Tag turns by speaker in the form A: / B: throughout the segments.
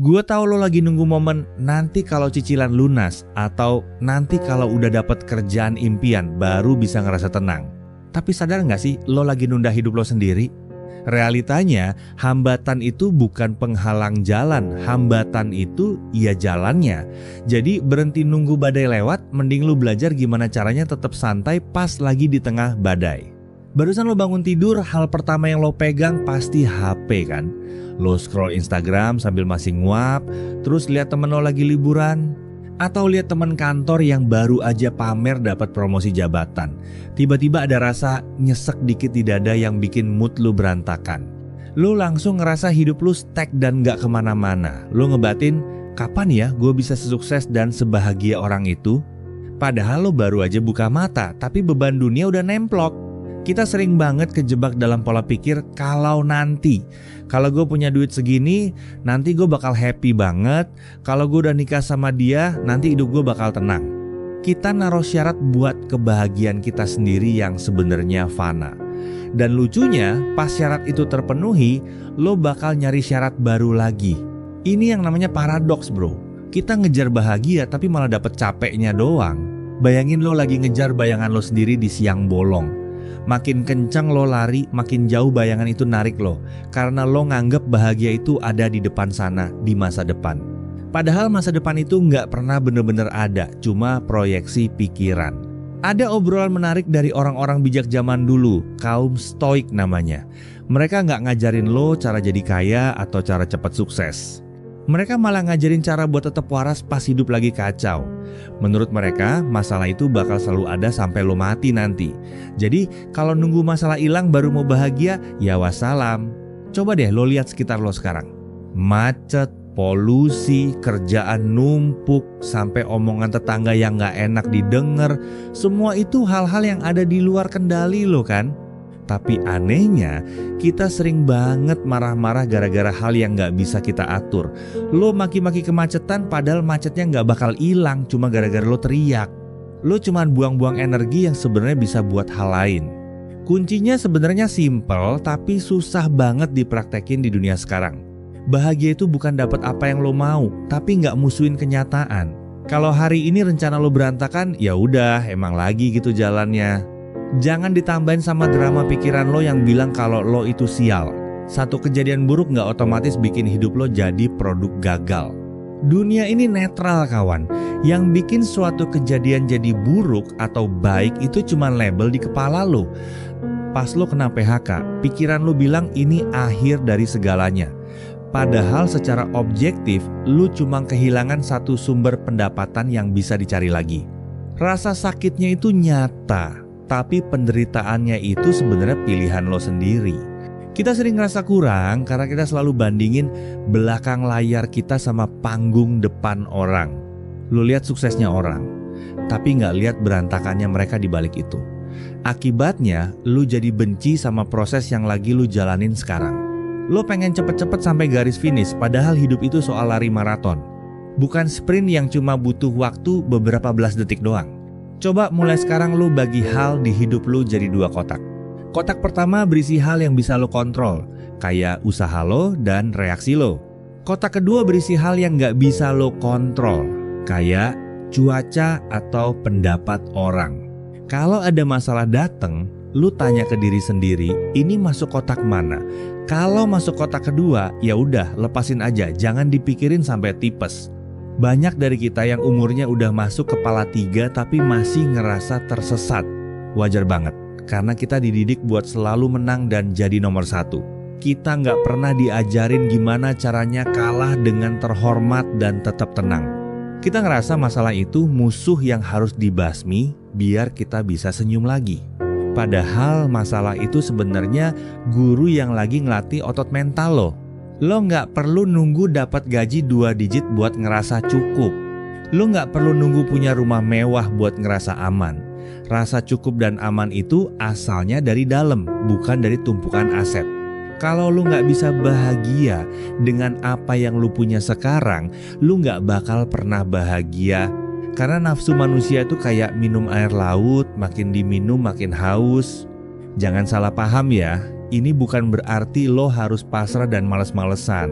A: Gue tahu lo lagi nunggu momen nanti kalau cicilan lunas atau nanti kalau udah dapat kerjaan impian baru bisa ngerasa tenang. Tapi sadar gak sih lo lagi nunda hidup lo sendiri? Realitanya hambatan itu bukan penghalang jalan, hambatan itu ya jalannya. Jadi berhenti nunggu badai lewat, mending lo belajar gimana caranya tetap santai pas lagi di tengah badai. Barusan lo bangun tidur, hal pertama yang lo pegang pasti HP kan? Lo scroll Instagram sambil masih nguap, terus lihat temen lo lagi liburan, atau lihat teman kantor yang baru aja pamer dapat promosi jabatan. Tiba-tiba ada rasa nyesek dikit di dada yang bikin mood lo berantakan. Lo langsung ngerasa hidup lo stuck dan gak kemana-mana. Lo ngebatin, kapan ya gue bisa sesukses dan sebahagia orang itu? Padahal lo baru aja buka mata, tapi beban dunia udah nemplok. Kita sering banget kejebak dalam pola pikir kalau gue punya duit segini, nanti gue bakal happy banget. Kalau gue udah nikah sama dia, nanti hidup gue bakal tenang. Kita naruh syarat buat kebahagiaan kita sendiri yang sebenarnya fana. Dan lucunya, pas syarat itu terpenuhi, lo bakal nyari syarat baru lagi. Ini yang namanya paradoks bro. Kita ngejar bahagia tapi malah dapet capeknya doang. Bayangin lo lagi ngejar bayangan lo sendiri di siang bolong. Makin kencang lo lari, makin jauh bayangan itu narik lo. Karena lo nganggep bahagia itu ada di depan sana, di masa depan. Padahal masa depan itu nggak pernah bener-bener ada, cuma proyeksi pikiran. Ada obrolan menarik dari orang-orang bijak zaman dulu, kaum stoik namanya. Mereka nggak ngajarin lo cara jadi kaya atau cara cepat sukses. Mereka malah ngajarin cara buat tetap waras pas hidup lagi kacau. Menurut mereka, masalah itu bakal selalu ada sampai lo mati nanti. Jadi, kalau nunggu masalah hilang baru mau bahagia, ya wassalam. Coba deh lo lihat sekitar lo sekarang. Macet, polusi, kerjaan numpuk, sampai omongan tetangga yang gak enak didengar. Semua itu hal-hal yang ada di luar kendali lo kan. Tapi anehnya, kita sering banget marah-marah gara-gara hal yang gak bisa kita atur. Lo maki-maki kemacetan padahal macetnya gak bakal hilang cuma gara-gara lo teriak. Lo cuma buang-buang energi yang sebenarnya bisa buat hal lain. Kuncinya sebenarnya simple tapi susah banget dipraktekin di dunia sekarang. Bahagia itu bukan dapat apa yang lo mau, tapi gak musuhin kenyataan. Kalau hari ini rencana lo berantakan, ya udah emang lagi gitu jalannya. Jangan ditambahin sama drama pikiran lo yang bilang kalau lo itu sial. Satu kejadian buruk gak otomatis bikin hidup lo jadi produk gagal. Dunia ini netral kawan. Yang bikin suatu kejadian jadi buruk atau baik itu cuma label di kepala lo. Pas lo kena PHK, pikiran lo bilang ini akhir dari segalanya. Padahal secara objektif, lo cuma kehilangan satu sumber pendapatan yang bisa dicari lagi. Rasa sakitnya itu nyata. Tapi penderitaannya itu sebenarnya pilihan lo sendiri. Kita sering ngerasa kurang karena kita selalu bandingin belakang layar kita sama panggung depan orang. Lo lihat suksesnya orang, tapi gak lihat berantakannya mereka di balik itu. Akibatnya, lo jadi benci sama proses yang lagi lo jalanin sekarang. Lo pengen cepet-cepet sampai garis finish, padahal hidup itu soal lari maraton. Bukan sprint yang cuma butuh waktu beberapa belas detik doang. Coba mulai sekarang lo bagi hal di hidup lo jadi 2 kotak. Kotak pertama berisi hal yang bisa lo kontrol, kayak usaha lo dan reaksi lo. Kotak kedua berisi hal yang gak bisa lo kontrol, kayak cuaca atau pendapat orang. Kalau ada masalah dateng, lo tanya ke diri sendiri, ini masuk kotak mana? Kalau masuk kotak kedua, ya udah lepasin aja, jangan dipikirin sampai tipes. Banyak dari kita yang umurnya udah masuk kepala 3 tapi masih ngerasa tersesat. Wajar banget, karena kita dididik buat selalu menang dan jadi nomor 1. Kita gak pernah diajarin gimana caranya kalah dengan terhormat dan tetap tenang. Kita ngerasa masalah itu musuh yang harus dibasmi biar kita bisa senyum lagi. Padahal masalah itu sebenarnya guru yang lagi ngelatih otot mental lo. Lo gak perlu nunggu dapat gaji 2 digit buat ngerasa cukup. Lo gak perlu nunggu punya rumah mewah buat ngerasa aman. Rasa cukup dan aman itu asalnya dari dalam, bukan dari tumpukan aset. Kalau lo gak bisa bahagia dengan apa yang lo punya sekarang, lo gak bakal pernah bahagia. Karena nafsu manusia itu kayak minum air laut, makin diminum makin haus. Jangan salah paham ya. Ini bukan berarti lo harus pasrah dan males-malesan.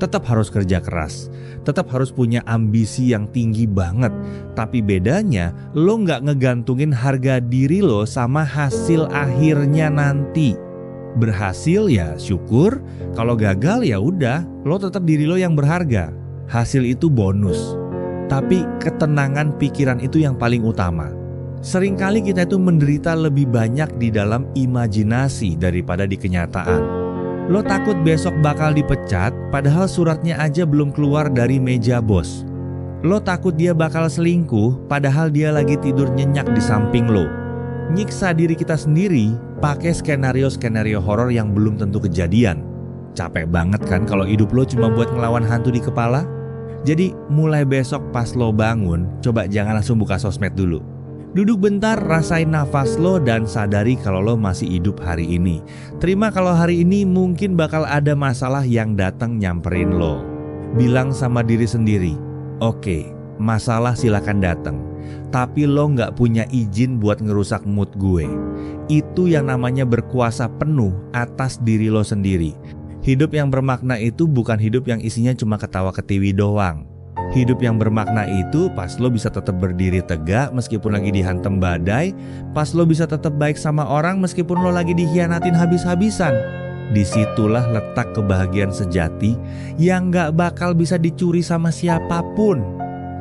A: Tetap harus kerja keras, tetap harus punya ambisi yang tinggi banget. Tapi bedanya lo nggak ngegantungin harga diri lo sama hasil akhirnya nanti. Berhasil ya syukur, kalau gagal ya udah, lo tetap diri lo yang berharga. Hasil itu bonus, tapi ketenangan pikiran itu yang paling utama. Seringkali kita itu menderita lebih banyak di dalam imajinasi daripada di kenyataan. Lo takut besok bakal dipecat, padahal suratnya aja belum keluar dari meja bos. Lo takut dia bakal selingkuh, padahal dia lagi tidur nyenyak di samping lo. Nyiksa diri kita sendiri pakai skenario-skenario horor yang belum tentu kejadian. Capek banget kan kalau hidup lo cuma buat ngelawan hantu di kepala? Jadi mulai besok pas lo bangun, coba jangan langsung buka sosmed dulu. Duduk bentar, rasain nafas lo dan sadari kalau lo masih hidup hari ini. Terima kalau hari ini mungkin bakal ada masalah yang datang nyamperin lo. Bilang sama diri sendiri, oke, masalah silakan datang, tapi lo gak punya izin buat ngerusak mood gue. Itu yang namanya berkuasa penuh atas diri lo sendiri. Hidup yang bermakna itu bukan hidup yang isinya cuma ketawa ketiwi doang. Hidup yang bermakna itu pas lo bisa tetap berdiri tegak meskipun lagi dihantam badai. Pas lo bisa tetap baik sama orang meskipun lo lagi dikhianatin habis-habisan. Disitulah letak kebahagiaan sejati yang gak bakal bisa dicuri sama siapapun.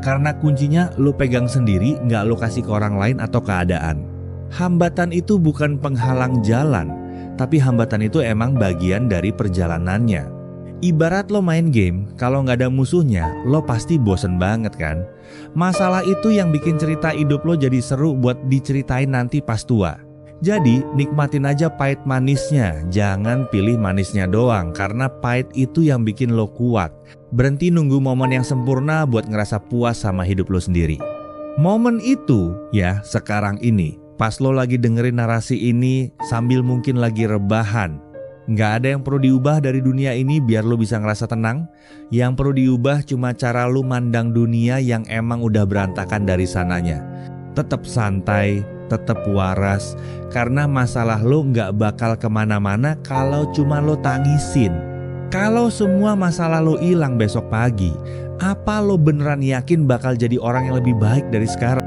A: Karena kuncinya lo pegang sendiri, gak lo kasih ke orang lain atau keadaan. Hambatan itu bukan penghalang jalan, tapi hambatan itu emang bagian dari perjalanannya. Ibarat lo main game, kalau nggak ada musuhnya, lo pasti bosen banget kan? Masalah itu yang bikin cerita hidup lo jadi seru buat diceritain nanti pas tua. Jadi nikmatin aja pahit manisnya, jangan pilih manisnya doang, karena pahit itu yang bikin lo kuat. Berhenti nunggu momen yang sempurna buat ngerasa puas sama hidup lo sendiri. Momen itu ya sekarang ini, pas lo lagi dengerin narasi ini sambil mungkin lagi rebahan. Nggak ada yang perlu diubah dari dunia ini biar lo bisa ngerasa tenang. Yang perlu diubah cuma cara lo mandang dunia yang emang udah berantakan dari sananya. Tetap santai, tetap waras, karena masalah lo nggak bakal kemana-mana kalau cuma lo tangisin. Kalau semua masalah lo hilang besok pagi, apa lo beneran yakin bakal jadi orang yang lebih baik dari sekarang?